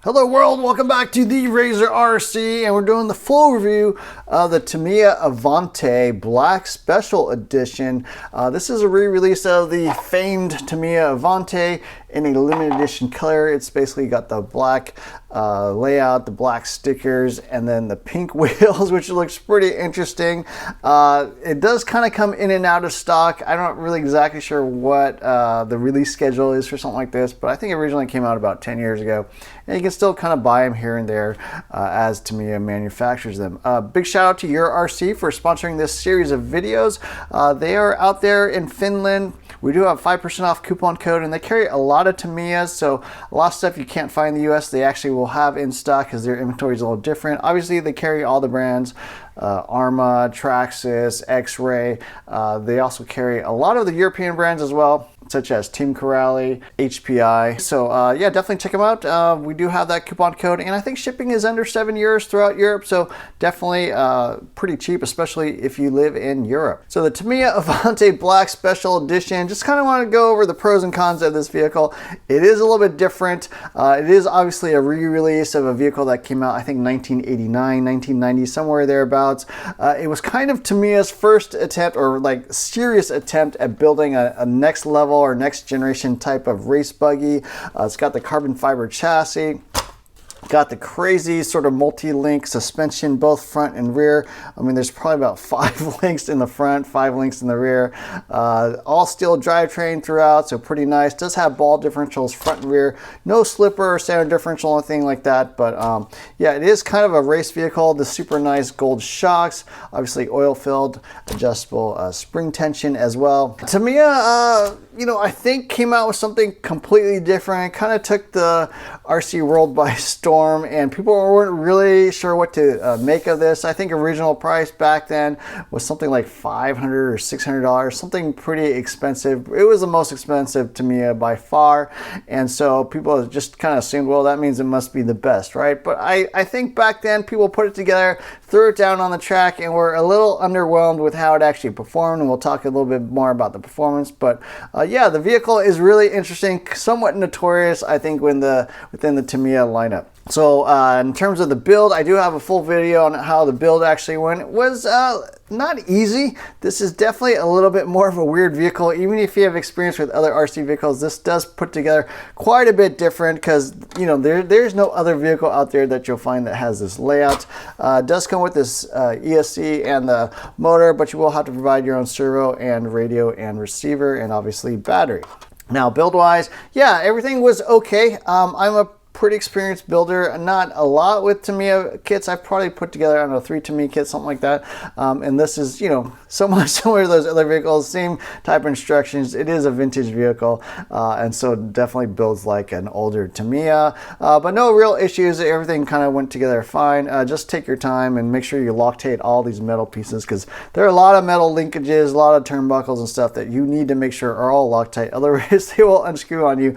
Hello world, welcome back to the Razor RC, and we're doing the full review of the Tamiya Avante Black Special Edition. This is a re-release of the famed Tamiya Avante in a limited edition color. It's basically got the black layout, the black stickers, and then the pink wheels, which looks pretty interesting. It does kind of come in and out of stock. I'm not really exactly sure what the release schedule is for something like this, but I think it originally came out about 10 years ago. And you can still kind of buy them here and there as Tamiya manufactures them. Big shout out to Your RC for sponsoring this series of videos. They are out there in Finland. We do have 5% off coupon code, and they carry a lot of Tamiyas, so a lot of stuff you can't find in the US they actually will have in stock because their inventory is a little different. Obviously they carry all the brands, Arma, Traxxas, X-Ray. They also carry a lot of the European brands as well, such as Team Corrali, HPI. So yeah, definitely check them out. We do have that coupon code, and I think shipping is under €7 throughout Europe, so definitely pretty cheap, especially if you live in Europe. So the Tamiya Avante Black Special Edition, just kind of want to go over the pros and cons of this vehicle. It is a little bit different. It is obviously a re-release of a vehicle that came out, I think 1989, 1990, somewhere thereabouts. It was kind of Tamiya's first attempt, or like serious attempt, at building a next level or next generation type of race buggy. It's got the carbon fiber chassis. Got the crazy sort of multi-link suspension, both front and rear. I mean, there's probably about 5 links in the front, 5 links in the rear. All steel drivetrain throughout, so pretty nice. Does have ball differentials front and rear. No slipper or standard differential or anything like that. But yeah, it is kind of a race vehicle. The super nice gold shocks, obviously oil-filled, adjustable spring tension as well. Tamiya, you know, I think came out with something completely different. Kind of took the RC world by storm, and people weren't really sure what to make of this. I think original price back then was something like $500 or $600, something pretty expensive. It was the most expensive Tamiya by far, and so people just kind of assumed, well, that means it must be the best, right? But I think back then people put it together, threw it down on the track, and were a little underwhelmed with how it actually performed, and we'll talk a little bit more about the performance. But yeah, the vehicle is really interesting, somewhat notorious, I think, within the Tamiya lineup. So in terms of the build, I do have a full video on how the build actually went. It was not easy. This is definitely a little bit more of a weird vehicle. Even if you have experience with other RC vehicles, this does put together quite a bit different, because you know there's no other vehicle out there that you'll find that has this layout. It does come with this ESC and the motor, but you will have to provide your own servo and radio and receiver, and obviously battery. Now build wise, yeah, everything was okay. I'm a pretty experienced builder, not a lot with Tamiya kits. I've probably put together, I don't know, 3 Tamiya kits, something like that. And this is, you know, somewhat similar to those other vehicles, same type of instructions. It is a vintage vehicle, and so definitely builds like an older Tamiya, but no real issues. Everything kind of went together fine. Just take your time and make sure you Loctite all these metal pieces, because there are a lot of metal linkages, a lot of turnbuckles and stuff that you need to make sure are all Loctite. Otherwise, they will unscrew on you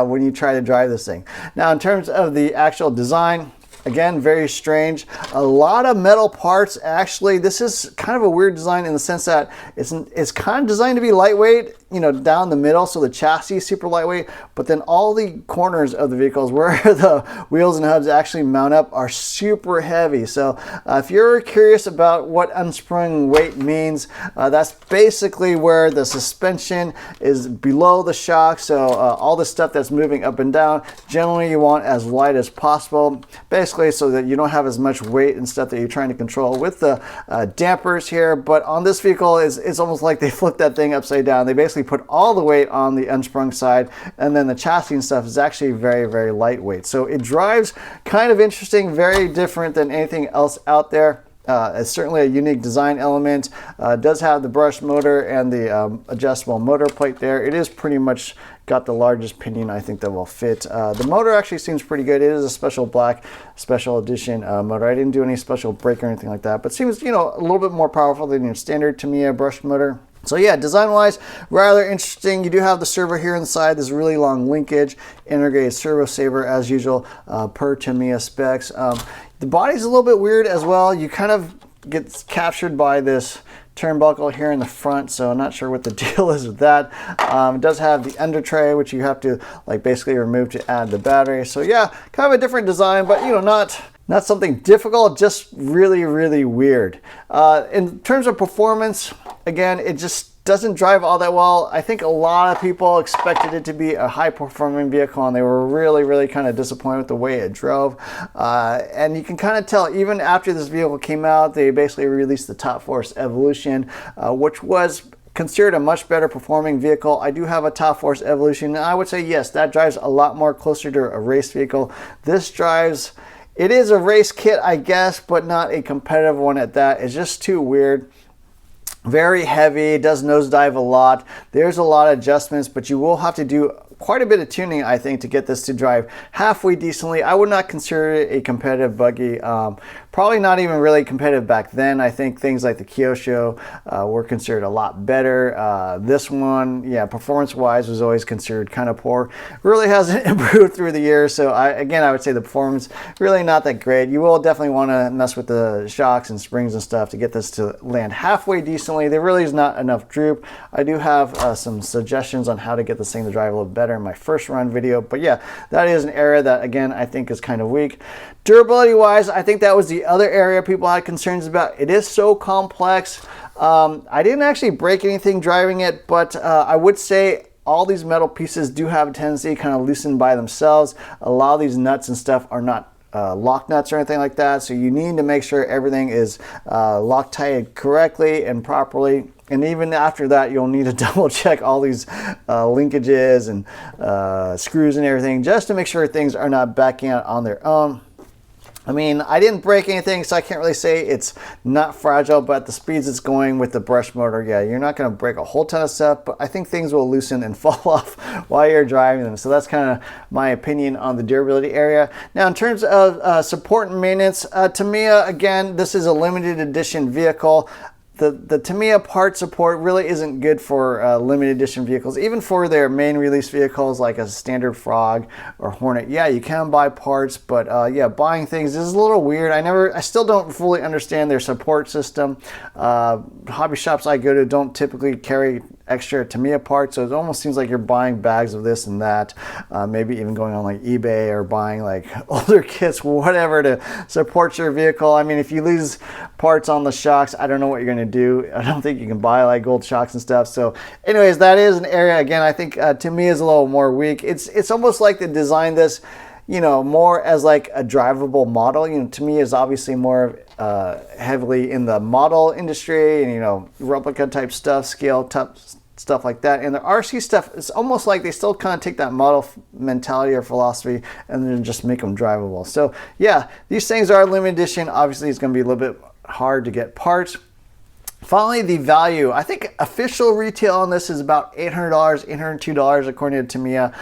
when you try to drive this thing. Now, in terms of the actual design, again, very strange. A lot of metal parts. Actually, this is kind of a weird design in the sense that it's kind of designed to be lightweight, you know, down the middle, so the chassis is super lightweight, but then all the corners of the vehicles where the wheels and hubs actually mount up are super heavy. So if you're curious about what unsprung weight means, that's basically where the suspension is below the shock. So all the stuff that's moving up and down, generally you want as light as possible, basically so that you don't have as much weight and stuff that you're trying to control with the dampers here. But on this vehicle, it's almost like they flipped that thing upside down. They basically put all the weight on the unsprung side, and then the chassis and stuff is actually very, very lightweight. So it drives kind of interesting, very different than anything else out there. It's certainly a unique design element. It does have the brushed motor and the adjustable motor plate there. It is pretty much got the largest pinion, I think, that will fit. The motor actually seems pretty good. It is a special black special edition motor. I didn't do any special brake or anything like that, but seems, you know, a little bit more powerful than your standard Tamiya brushed motor. So yeah, design-wise, rather interesting. You do have the servo here on the side. There's really long linkage, integrated servo saver as usual, per Tamiya specs. The body's a little bit weird as well. You kind of get captured by this turnbuckle here in the front, so I'm not sure what the deal is with that. It does have the under tray, which you have to like basically remove to add the battery. So yeah, kind of a different design, but you know, not something difficult, just really, really weird. In terms of performance, again, it just doesn't drive all that well. I think a lot of people expected it to be a high performing vehicle, and they were really, really kind of disappointed with the way it drove. And you can kind of tell, even after this vehicle came out, they basically released the Top Force Evolution, which was considered a much better performing vehicle. I do have a Top Force Evolution, and I would say yes, that drives a lot more closer to a race vehicle. This drives, it is a race kit, I guess, but not a competitive one at that. It's just too weird. Very heavy, does nosedive a lot. There's a lot of adjustments, but you will have to do quite a bit of tuning, I think, to get this to drive halfway decently. I would not consider it a competitive buggy. Probably not even really competitive back then. I think things like the Kyosho were considered a lot better. This one, yeah, performance-wise was always considered kind of poor. Really hasn't improved through the years, so again, I would say the performance really not that great. You will definitely want to mess with the shocks and springs and stuff to get this to land halfway decently. There really is not enough droop. I do have some suggestions on how to get this thing to drive a little better in my first run video, but yeah, that is an area that, again, I think is kind of weak. Durability-wise, I think that was the other area people had concerns about. It is so complex. I didn't actually break anything driving it, but I would say all these metal pieces do have a tendency to kind of loosen by themselves. A lot of these nuts and stuff are not lock nuts or anything like that, so you need to make sure everything is Loctited correctly and properly. And even after that, you'll need to double check all these linkages and screws and everything, just to make sure things are not backing out on their own. I mean, I didn't break anything, so I can't really say it's not fragile, but at the speeds it's going with the brush motor, yeah, you're not going to break a whole ton of stuff, but I think things will loosen and fall off while you're driving them. So that's kind of my opinion on the durability area. Now, in terms of support and maintenance, Tamiya, again, this is a limited edition vehicle. The Tamiya part support really isn't good for limited edition vehicles. Even for their main release vehicles like a standard Frog or Hornet, yeah, you can buy parts, but yeah, buying things is a little weird. I still don't fully understand their support system. Hobby shops I go to don't typically carry extra Tamiya parts, so it almost seems like you're buying bags of this and that, maybe even going on like eBay or buying like older kits, whatever, to support your vehicle. I mean, if you lose parts on the shocks, I don't know what you're going to do. I don't think you can buy like gold shocks and stuff. So anyways, that is an area, again, I think Tamiya is a little more weak. It's almost like they designed this, you know, more as like a drivable model. You know, Tamiya is obviously more heavily in the model industry and, you know, replica type stuff, scale type stuff like that. And the RC stuff, it's almost like they still kind of take that model mentality or philosophy and then just make them drivable. So yeah, these things are limited edition. Obviously, it's going to be a little bit hard to get parts. Finally, the value. I think official retail on this is about $800, $802 according to Tamiya.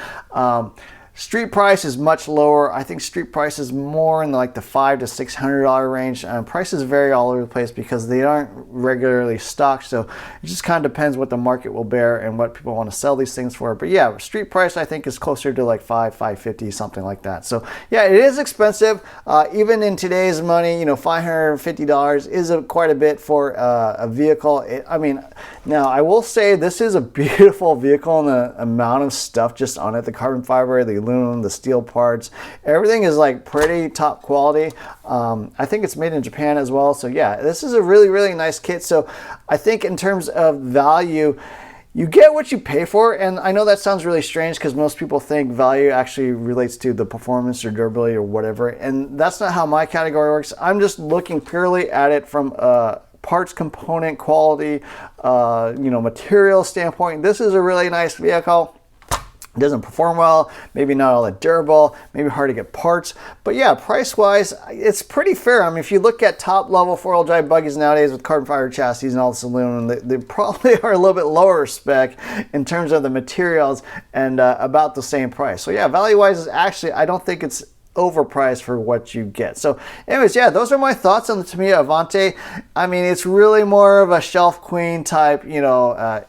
Street price is much lower. I think street price is more in like the $500 to $600 range. Prices vary all over the place because they aren't regularly stocked. So it just kind of depends what the market will bear and what people want to sell these things for. But yeah, street price I think is closer to like $550, something like that. So yeah, it is expensive. Even in today's money, you know, $550 is quite a bit for a vehicle. I mean, now I will say this is a beautiful vehicle, and the amount of stuff just on it, the carbon fiber, the aluminum, the steel parts, everything is like pretty top quality. I think it's made in Japan as well. So yeah, this is a really, really nice kit. So I think in terms of value, you get what you pay for. And I know that sounds really strange because most people think value actually relates to the performance or durability or whatever. And that's not how my category works. I'm just looking purely at it from parts, component, quality, you know, material standpoint. This is a really nice vehicle. It doesn't perform well, maybe not all that durable, maybe hard to get parts. But yeah, price-wise, it's pretty fair. I mean, if you look at top-level four-wheel drive buggies nowadays with carbon fiber chassis and all this aluminum, they probably are a little bit lower spec in terms of the materials and about the same price. So yeah, value-wise is actually, I don't think it's overpriced for what you get. So anyways, yeah, those are my thoughts on the Tamiya Avante. I mean, it's really more of a shelf queen type, you know,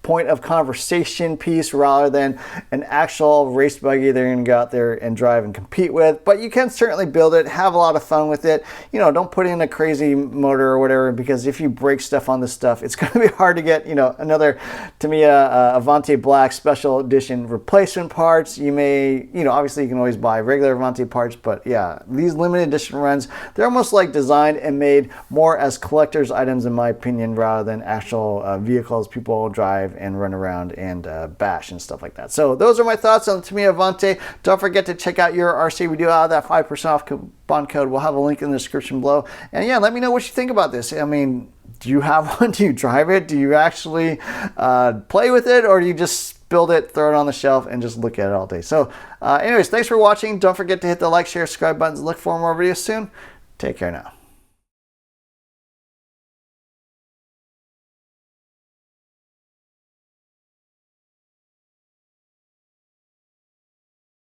point of conversation piece rather than an actual race buggy they're going to go out there and drive and compete with. But you can certainly build it, have a lot of fun with it. You know, don't put in a crazy motor or whatever, because if you break stuff on this stuff, it's going to be hard to get, you know, another Tamiya Avante Black Special Edition replacement parts. You may, you know, obviously you can always buy regular Avante parts, but yeah, these limited edition runs, they're almost like designed and made more as collector's items, in my opinion, rather than actual vehicles people drive and run around and bash and stuff like that. So those are my thoughts on the Tamiya Avante. Don't forget to check out your RC. We do have that 5% off coupon code. We'll have a link in the description below. And yeah, let me know what you think about this. I mean, do you have one? Do you drive it? Do you actually play with it? Or do you just build it, throw it on the shelf, and just look at it all day? So anyways, thanks for watching. Don't forget to hit the like, share, subscribe buttons. Look for more videos soon. Take care now.